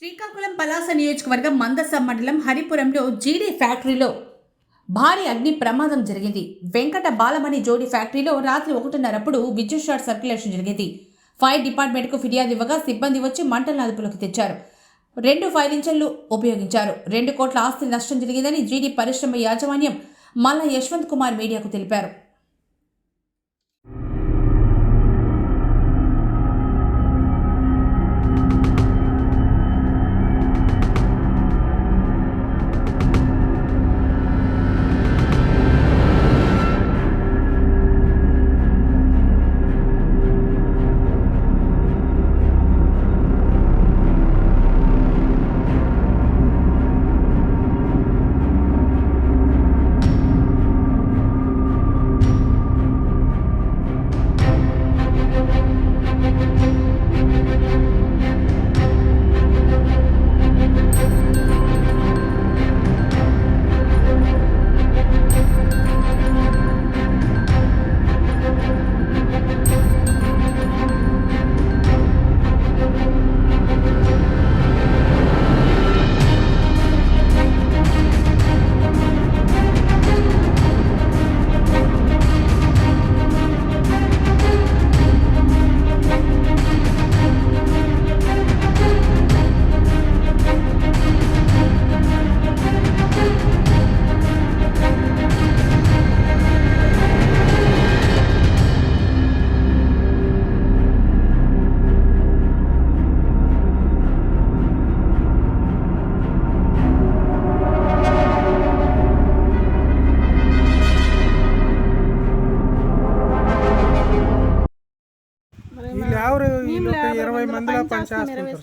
శ్రీకాకుళం పలాస నియోజకవర్గం మందస మండలం హరిపురంలో జీడీ ఫ్యాక్టరీలో భారీ అగ్ని ప్రమాదం జరిగింది. వెంకట బాలమణి జోడీ ఫ్యాక్టరీలో రాత్రి 1:30 విద్యుత్ షార్ట్ సర్క్యులేషన్ జరిగింది. ఫైర్ డిపార్ట్మెంట్కు ఫిర్యాదు ఇవ్వగా సిబ్బంది వచ్చి మంటలను అదుపులోకి తెచ్చారు. 2 ఫైర్ ఇంజన్లు ఉపయోగించారు. 2 కోట్ల ఆస్తి నష్టం జరిగిందని జీడీ పరిశ్రమ యాజమాన్యం మల్ల యశ్వంత్ కుమార్ మీడియాకు తెలిపారు. ఎవరు 20 మందిలో సంవత్సరాలకు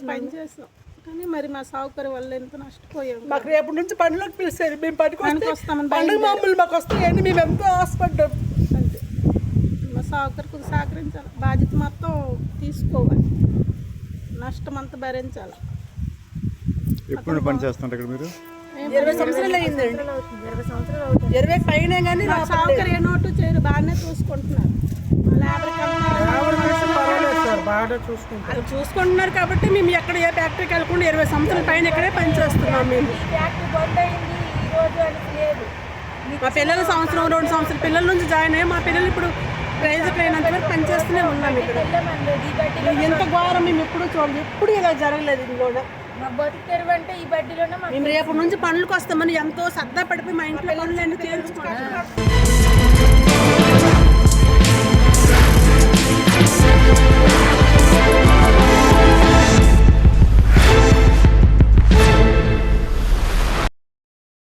పనిచేస్తాం కానీ మరి మా సౌకర్యం వల్ల ఎంత నష్టపోయాం. మాకు రేపటి నుంచి పనులకు పిలిచారు, మేము పనికొస్తామని పండుగ మామూలు మాకు వస్తాయని మేము ఎంతో ఆశపడ్డాం. అంతే మా సౌకర్యం సహకరించాలి, బాధ్యత మొత్తం తీసుకోవాలి, నష్టం అంతా భరించాలి. ఎప్పుడు పని చేస్తుంటారు ఇక్కడ మీరు? 20 సంవత్సరాలు అయిందండి. 20 పైన కానీ సౌకర్యం నోటు చేయరు, బాగానే చూసుకుంటున్నారు. బాగా చూసుకుంటున్నారు కాబట్టి మేము ఎక్కడ ఏ ఫ్యాక్టరీకి వెళ్ళకుండా 20 సంవత్సరాల పైన ఇక్కడే పనిచేస్తున్నాం. మేము మా పిల్లలు సంవత్సరం 2 సంవత్సరాల పిల్లల నుంచి జాయిన్ అయ్యి మా పిల్లలు ఇప్పుడు ప్రైవేట్ అయినంత వరకు పనిచేస్తూనే ఉన్నాం. ఇక్కడ ఎంత ఘోరం మేము ఎప్పుడు చూడలేదు, ఎప్పుడు ఇలా జరగలేదు. ఇందులో మేము రేపటి నుంచి పనులకు వస్తామని ఎంతో సరదా పడిపోయి మా ఇంట్లో పనులన్నీ చేయించుకుంటాం.